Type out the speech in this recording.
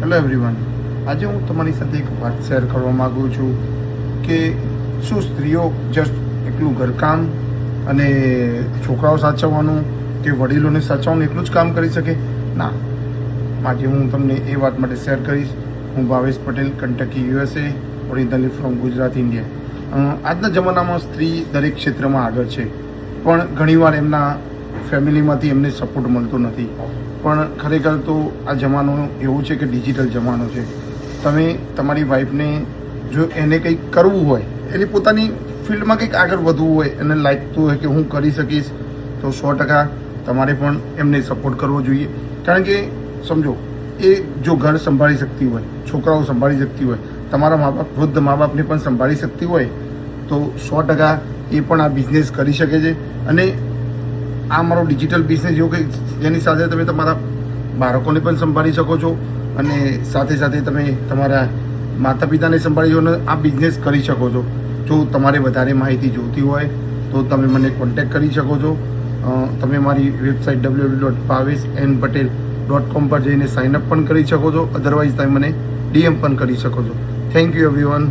Hello everyone, આજે હું તમારી સાથે એક વાત શેર કરવા માગું છું કે શું સ્ત્રીઓ જસ્ટ એકલું ઘરકામ અને છોકરાઓ સાચવવાનું કે વડીલોને સાચવવાનું એટલું જ કામ કરી શકે? ના. આજે હું તમને એ વાત માટે શેર કરીશ. હું Bhavesh Patel, Kentucky, USA, originally from Gujarat, India. આજના જમાનામાં સ્ત્રી દરેક ક્ષેત્રમાં આગળ છે, પણ ઘણીવાર એમના ફેમિલીમાંથી એમને સપોર્ટ મળતો નથી. પણ ખરેખર તો આ જમાનો એવો છે કે ડિજિટલ જમાનો છે. તમે તમારી વાઈફને જો એને કંઈક કરવું હોય, એની પોતાની ફિલ્ડમાં કંઈક આગળ વધવું હોય, એને લાગતું હોય કે હું કરી શકીશ, તો 100% તમારે પણ એમને સપોર્ટ કરવો જોઈએ. કારણ કે સમજો, એ જો ઘર સંભાળી શકતી હોય, છોકરાઓ સંભાળી શકતી હોય, તમારા મા બાપ, વૃદ્ધ મા બાપને પણ સંભાળી શકતી હોય, તો 100% એ પણ આ બિઝનેસ કરી શકે છે. અને આ મારો ડિજિટલ બિઝનેસ એવો કંઈક જેની સાથે તમે તમારા બાળકોને પણ સંભાળી શકો છો અને સાથે સાથે તમે તમારા માતા પિતાને સંભાળી શકો અને આ બિઝનેસ કરી શકો છો. જો તમારે વધારે માહિતી જોઈતી હોય તો તમે મને કોન્ટેક્ટ કરી શકો છો. તમે મારી વેબસાઇટ www.bhavesnpatel.com પર જઈને સાઇનઅપ પણ કરી શકો છો. અધરવાઇઝ તમે મને DM પણ કરી શકો છો. Thank you everyone.